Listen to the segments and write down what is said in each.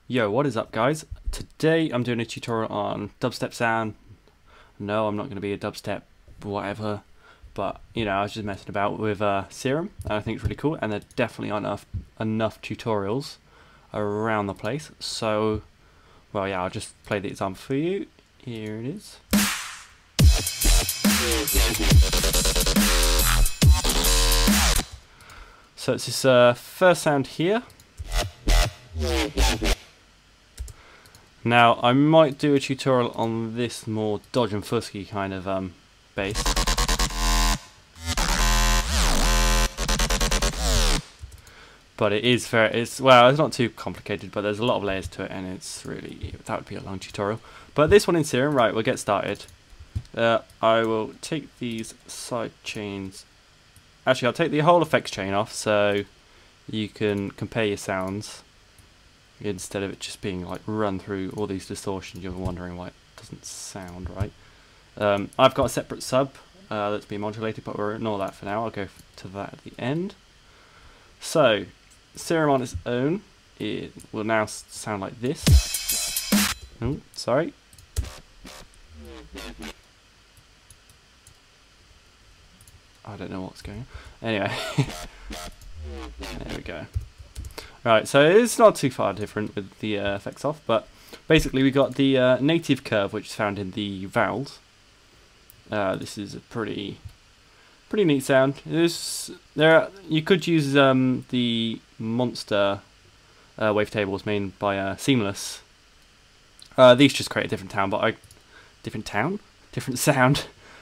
Yo, what is up guys? Today I'm doing a tutorial on dubstep sound. No, I'm not going to be a dubstep whatever, but you know, I was just messing about with Serum and I think it's really cool, and there definitely aren't enough tutorials around the place. So, well yeah, I'll just play the example for you. Here it is. So it's this first sound here. Now, I might do a tutorial on this more dodge and fusky kind of bass. But it's not too complicated, but there's a lot of layers to it, and it's really, that would be a long tutorial. But this one in Serum, right, we'll get started. I will take these side chains. Actually, I'll take the whole effects chain off so you can compare your sounds, instead of it just being like run through all these distortions. You're wondering why it doesn't sound right. I've got a separate sub that's being modulated, but we'll ignore that for now. I'll go to that at the end. So, Serum on its own, it will now sound like this. Oh, sorry. I don't know what's going on. Anyway, there we go. Right, so it's not too far different with the effects off, but basically we got the native curve, which is found in the vowels. This is a pretty neat sound. You could use the monster wavetables made by Seamless. These just create a different sound.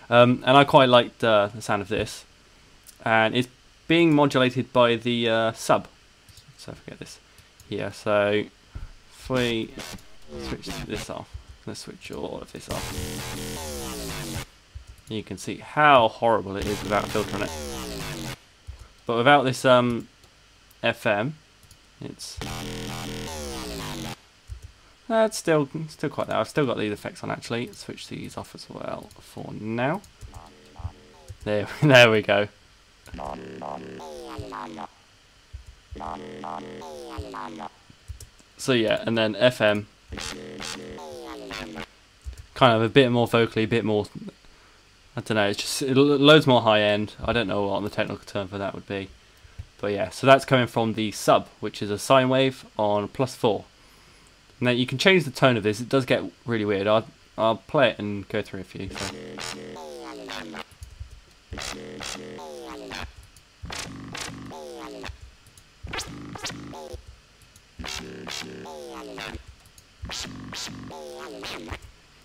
And I quite liked the sound of this, and it's being modulated by the sub. So forget this here. So if we switch this off, let's switch all of this off. You can see how horrible it is without filtering it. But without this FM, it's still quite there. I've still got these effects on actually. Switch these off as well for now. There we go. So yeah, and then FM, kind of a bit more vocally, a bit more, I don't know, it's just loads more high end. I don't know what the technical term for that would be, but yeah, so that's coming from the sub, which is a sine wave on +4. Now you can change the tone of this. It does get really weird. I'll play it and go through a few. So.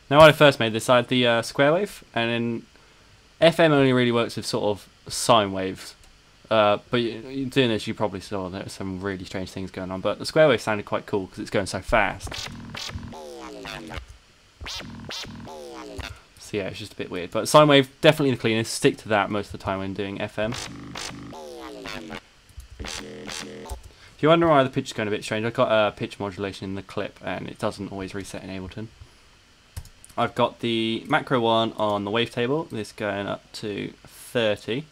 Now when I first made this, I had the square wave, and then FM only really works with sort of sine waves. But doing this, you probably saw there's some really strange things going on. But the square wave sounded quite cool because it's going so fast. So yeah, it's just a bit weird. But sine wave, definitely the cleanest. Stick to that most of the time when doing FM. If you're wondering why the pitch is going a bit strange, I've got pitch modulation in the clip, and it doesn't always reset in Ableton. I've got the macro one on the wavetable, this going up to 30.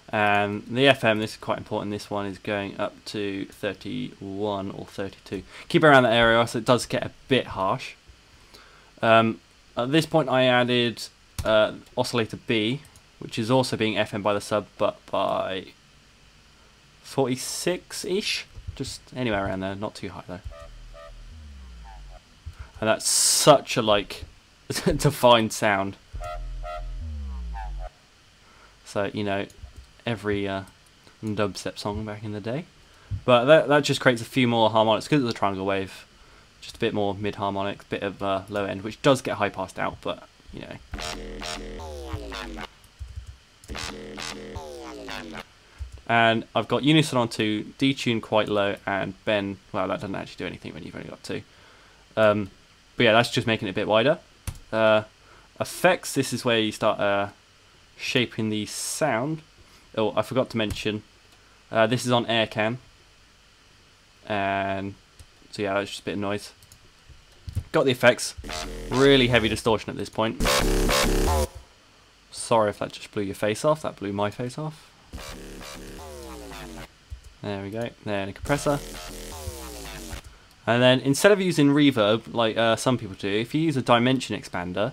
And the FM, this is quite important, this one is going up to 31 or 32. Keep it around that area, so it does get a bit harsh. At this point I added oscillator B, which is also being FM by the sub, but by 46-ish, just anywhere around there, not too high though. And that's such a defined sound. So you know, every dubstep song back in the day. But that just creates a few more harmonics because it's a triangle wave. Just a bit more mid harmonics, bit of low end, which does get high passed out, but you know. And I've got unison on 2, detune quite low, and bend, well that doesn't actually do anything when you've only got 2. But yeah, that's just making it a bit wider. Effects, this is where you start shaping the sound. Oh, I forgot to mention, this is on air cam. And so yeah, that's just a bit of noise. Got the effects. Really heavy distortion at this point. Sorry if that just blew your face off. That blew my face off. There we go. Then a compressor. And then instead of using reverb like some people do, if you use a dimension expander,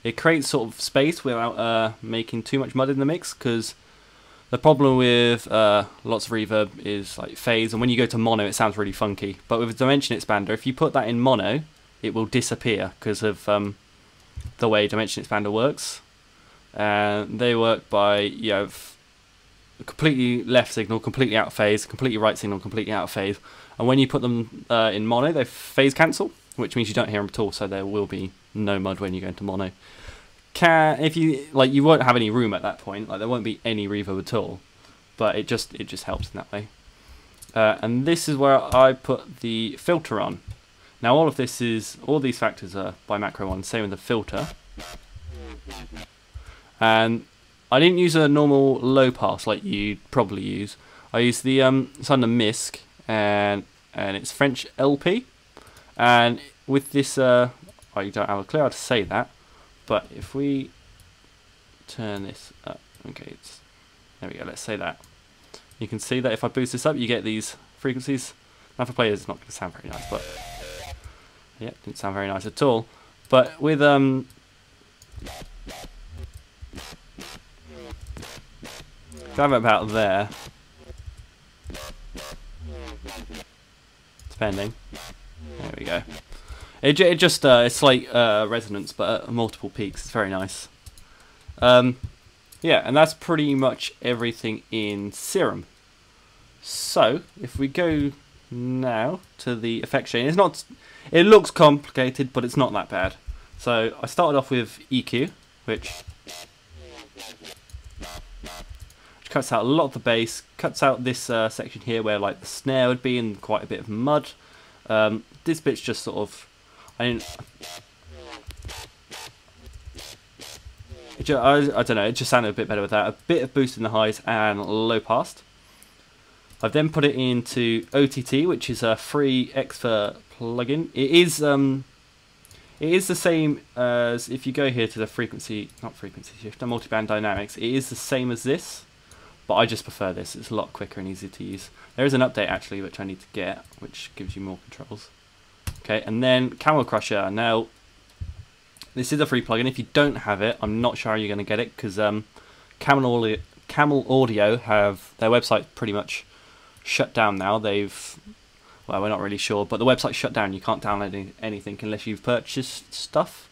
it creates sort of space without making too much mud in the mix, because the problem with lots of reverb is like phase, and when you go to mono it sounds really funky. But with a dimension expander, if you put that in mono, it will disappear because of the way dimension expander works. And they work by, you have a completely left signal, completely out of phase, completely right signal, completely out of phase. And when you put them in mono, they phase cancel, which means you don't hear them at all, so there will be no mud when you go into mono. If you like, you won't have any room at that point. Like, there won't be any reverb at all, but it just helps in that way. And this is where I put the filter on. Now all these factors are by Macro One. Same with the filter. And I didn't use a normal low pass like you'd probably use. I used the it's under MISC, and it's French LP. And with this, I don't have a clue how to say that, but if we turn this up, okay, there we go. Let's say that. You can see that if I boost this up, you get these frequencies. Now for players, it's not going to sound very nice, but yeah, it didn't sound very nice at all. But with have it about there, depending. There we go. It just it's like resonance, but at multiple peaks. It's very nice. Yeah, and that's pretty much everything in Serum. So if we go now to the effect chain, it looks complicated, but it's not that bad. So I started off with EQ, which cuts out a lot of the bass, cuts out this section here where like the snare would be and quite a bit of mud. This bit's just sort of, I don't know, it just sounded a bit better with that. A bit of boost in the highs and low pass. I've then put it into OTT, which is a free XFer plugin. It is the same as, if you go here to the frequency shifter, multiband dynamics, it is the same as this, but I just prefer this. It's a lot quicker and easier to use. There is an update actually which I need to get, which gives you more controls. Okay, and then Camel Crusher. Now, this is a free plugin. If you don't have it, I'm not sure how you're going to get it, because Camel Audio have their website pretty much shut down now. Well, we're not really sure, but the website's shut down. You can't download anything unless you've purchased stuff.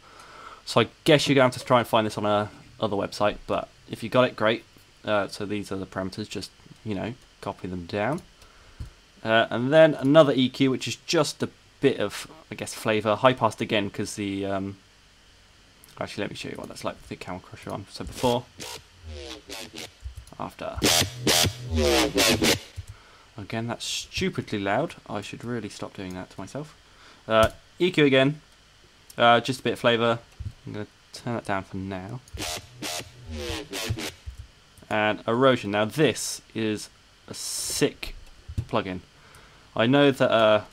So I guess you're going to have to try and find this on a other website, but if you got it, great. So these are the parameters, just, you know, copy them down. And then another EQ, which is just a bit of, I guess, flavour. High passed again, because the... actually, let me show you what that's like with the Camel Crusher on. So before, after. Again, that's stupidly loud. I should really stop doing that to myself. EQ again, just a bit of flavour. I'm going to turn that down for now. And erosion. Now this is a sick plugin. I know that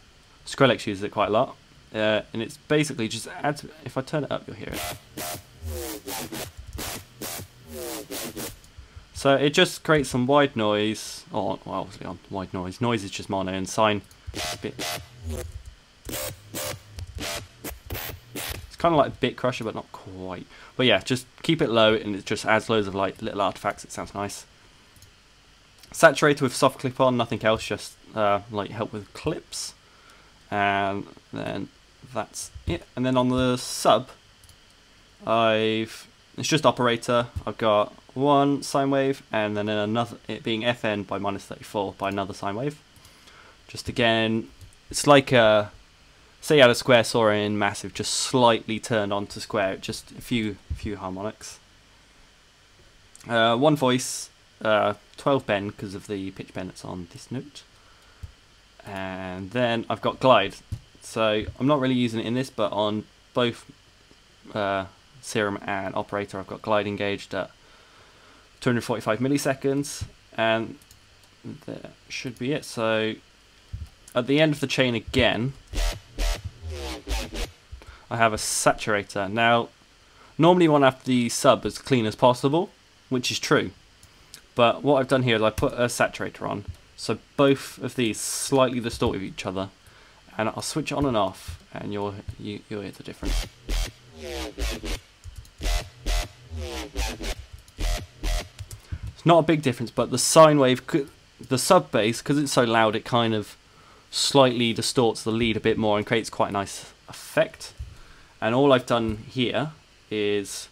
Skrillex uses it quite a lot, and it's basically just adds. If I turn it up, you'll hear it. So it just creates some white noise. Oh, well, obviously on white noise. Noise is just mono, and sine a bit. It's kind of like a bit crusher, but not quite. But yeah, just keep it low, and it just adds loads of like little artifacts. It sounds nice. Saturator with soft clip on, nothing else, just like help with clips. And then that's it. And then on the sub, it's just operator. I've got one sine wave, and then another, it being FN by -34 by another sine wave. Just again, it's like say you had a square saw in massive, just slightly turned on to square, just a few harmonics. One voice, 12 bend because of the pitch bend that's on this note. And then I've got glide. So I'm not really using it in this, but on both Serum and Operator, I've got glide engaged at 245 milliseconds, and that should be it. So at the end of the chain again, I have a saturator. Now, normally you want to have the sub as clean as possible, which is true. But what I've done here is I put a saturator on, so both of these slightly distort with each other, and I'll switch it on and off, and you'll hear the difference. It's not a big difference, but the sine wave, the sub bass, because it's so loud, it kind of slightly distorts the lead a bit more and creates quite a nice effect. And all I've done here is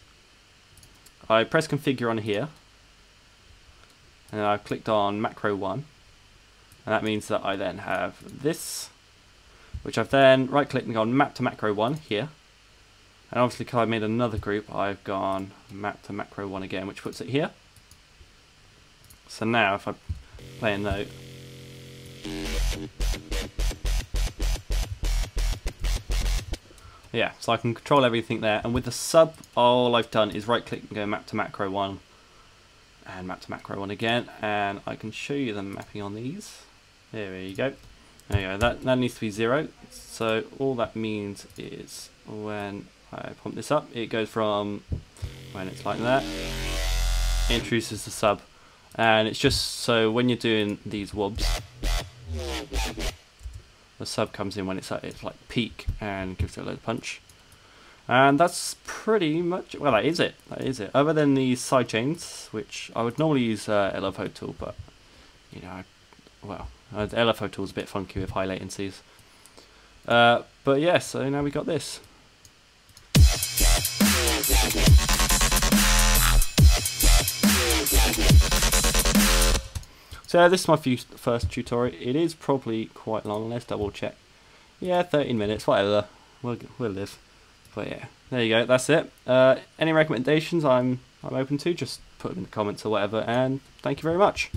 I press configure on here, and I've clicked on macro 1, and that means that I then have this, which I've then right clicked and gone map to macro 1 here, and obviously because I made another group, I've gone map to macro 1 again, which puts it here. So now if I play a note, yeah, so I can control everything there. And with the sub, all I've done is right click and go map to macro 1 and map to macro 1 again, and I can show you the mapping on these. There you go. There you go. That needs to be 0. So all that means is when I pump this up, it goes from when it's like that, it introduces the sub, and it's just so when you're doing these wobs, the sub comes in when it's like peak and gives it a load of punch. And that's pretty much, well, that is it. That is it. Other than these side chains, which I would normally use LFO tool, but you know, the LFO tool is a bit funky with high latencies. But yeah, so now we got this. So this is my first tutorial. It is probably quite long. Let's double check. Yeah, 13 minutes, whatever. We'll live. But yeah, there you go. That's it. Any recommendations I'm open to. Just put them in the comments or whatever. And thank you very much.